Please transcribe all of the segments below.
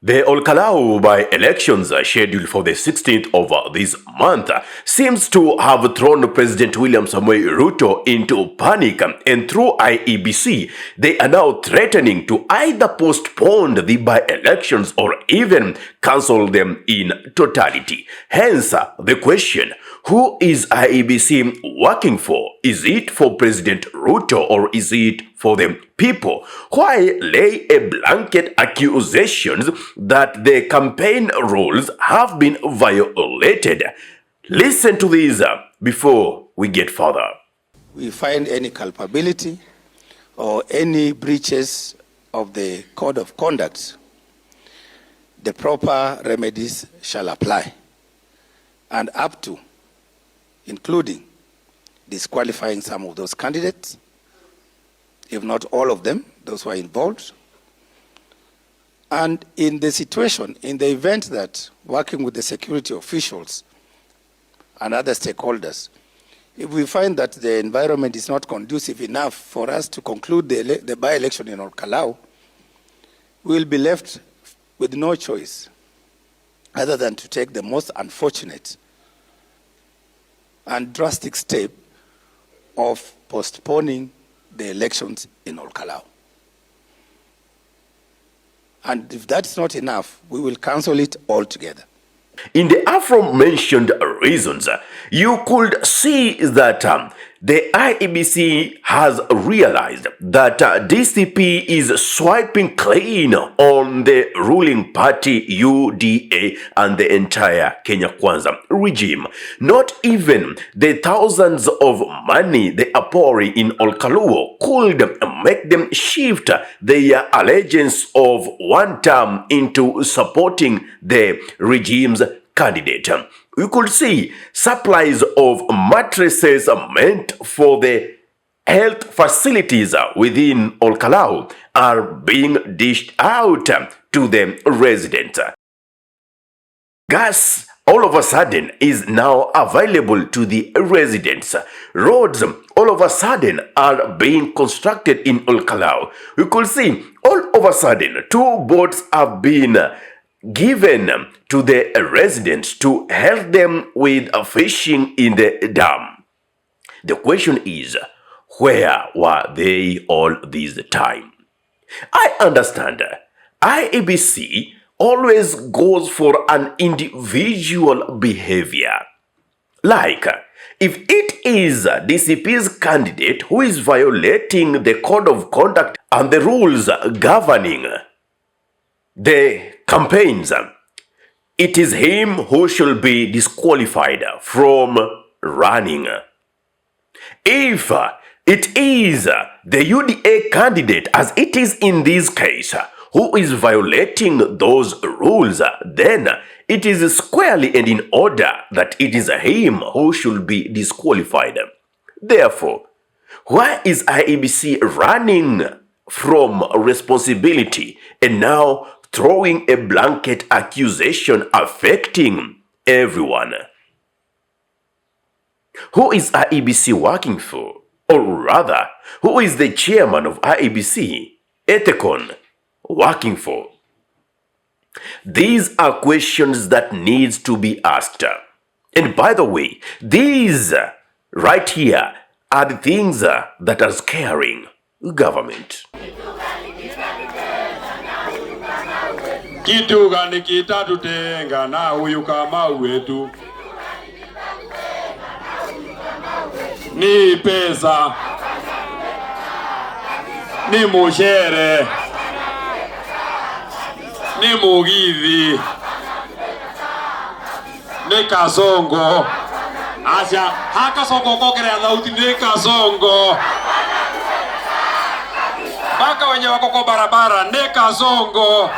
The Olkalou by-elections scheduled for the 16th of this month seems to have thrown President William Samoei Ruto into panic, and through Iebc, they are now threatening to either postpone the by-elections or even cancel them in totality. Hence, the question, who is Iebc working for? Is it for President Ruto or is it for the people? Why lay a blanket accusations that the campaign rules have been violated? Listen to this before we get further. We find any culpability or any breaches of the code of conduct, the proper remedies shall apply, and up to, including disqualifying some of those candidates, if not all of them, those who are involved. And in the situation, in the event that working with the security officials and other stakeholders, if we find that the environment is not conducive enough for us to conclude the by-election in Olkalou, we will be left with no choice other than to take the most unfortunate and drastic step of postponing the elections in Olkalou. And if that's not enough, we will cancel it altogether. In the aforementioned reasons, you could see that the Iebc has realized that DCP is swiping clean on the ruling party UDA and the entire Kenya Kwanza regime. Not even the thousands of money they are pouring in Olkalou could make them shift their allegiance of one term into supporting the regime's candidate. You could see supplies of mattresses meant for the health facilities within Olkalou are being dished out to the residents. Gas all of a sudden is now available to the residents. Roads all of a sudden are being constructed in Olkalou. You could see all of a sudden 2 boats have been given to the residents to help them with fishing in the dam. The question is, where were they all this time? I understand Iebc always goes for an individual behavior. Like, if it is DCP's candidate who is violating the code of conduct and the rules governing the campaigns, it is him who should be disqualified from running. If it is the UDA candidate, as it is in this case, who is violating those rules, then it is squarely and in order that it is him who should be disqualified. Therefore, why is Iebc running from responsibility and now throwing a blanket accusation affecting everyone? Who is Iebc working for? Or rather, who is the chairman of Iebc, Ethicon, working for? These are questions that needs to be asked. And by the way, these right here are the things that are scaring government. Kitu gani kitatutenga na huyu Kamau wetu? Ni pesa, ni mushere, ni mugithi, ni kasongo. Acha haka songo kokera thauti ni kasongo. Baka wenye wako kwa barabara ni kasongo.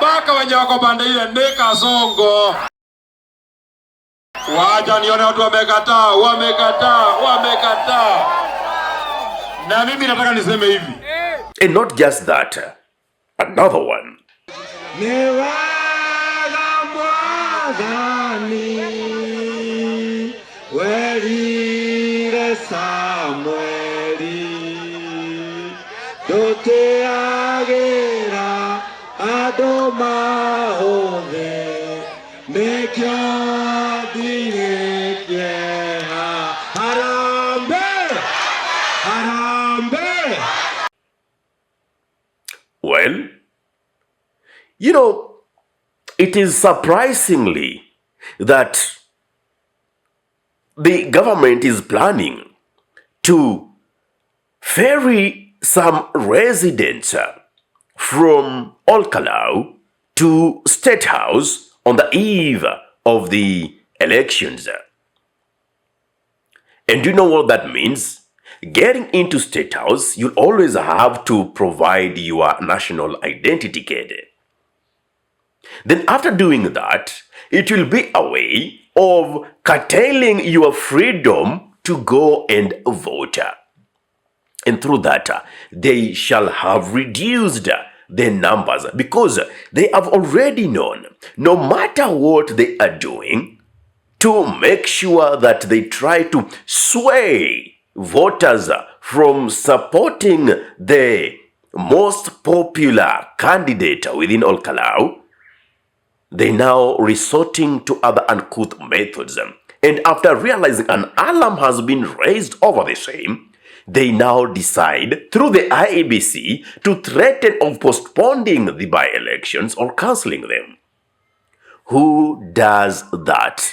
Baka wenye wako pande ile ni kasongo. Wacha nione watu wamekataa. Na mimi nataka niseme hivi. And not just that, another one. Samueli, dote agera Ado mahove nekya dinekye harambe harambe. Well, you know, it is surprisingly that the government is planning to ferry some residents from Olkalou to State House on the eve of the elections. And do you know what that means? Getting into State House, you'll always have to provide your national identity card. Then after doing that, it will be a way of curtailing your freedom to go and vote. And through that, they shall have reduced the numbers because they have already known, no matter what they are doing, to make sure that they try to sway voters from supporting the most popular candidate within Olkalou, they now resorting to other uncouth methods. And after realizing an alarm has been raised over the same, they now decide through the Iebc to threaten of postponing the by-elections or cancelling them. Who does that?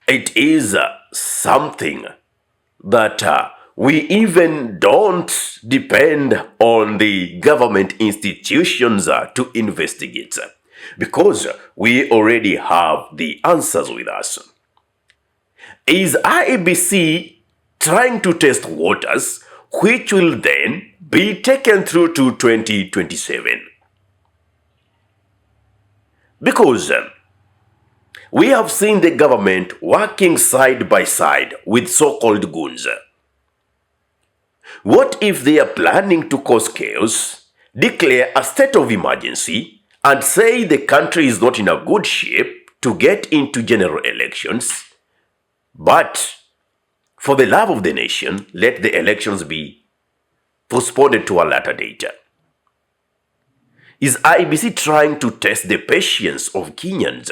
It is something that we even don't depend on the government institutions to investigate, because we already have the answers with us. Is Iebc trying to test waters which will then be taken through to 2027? Because we have seen the government working side by side with so-called goons. What if they are planning to cause chaos, declare a state of emergency, and say the country is not in a good shape to get into general elections, but for the love of the nation, let the elections be postponed to a later date? Is Iebc trying to test the patience of Kenyans?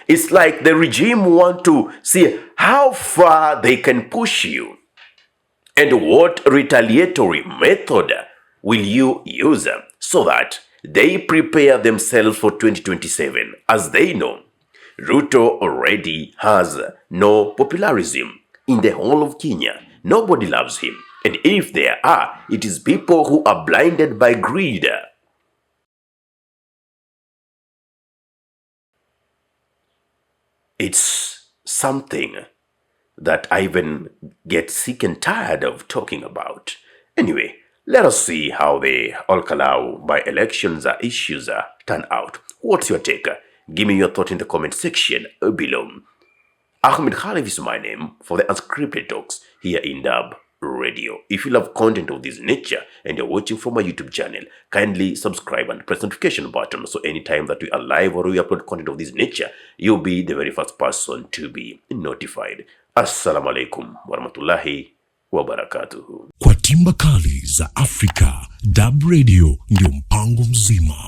It's like the regime want to see how far they can push you and what retaliatory method will you use so that they prepare themselves for 2027, as they know Ruto already has no popularism in the whole of Kenya. Nobody loves him. And if there are, it is people who are blinded by greed. It's something that I even get sick and tired of talking about. Anyway, let us see how the Olkalou by-elections issues turn out. What's your take? Give me your thought in the comment section below. Ahmed Khalif is my name for the Unscripted Talks here in Dub Radio. If you love content of this nature and you're watching from my YouTube channel, kindly subscribe and press the notification button so anytime that we are live or we upload content of this nature, you'll be the very first person to be notified. Assalamu alaikum warahmatullahi wabarakatuhu. Kwa timba kali za Afrika, Dub Radio ndio mpango mzima.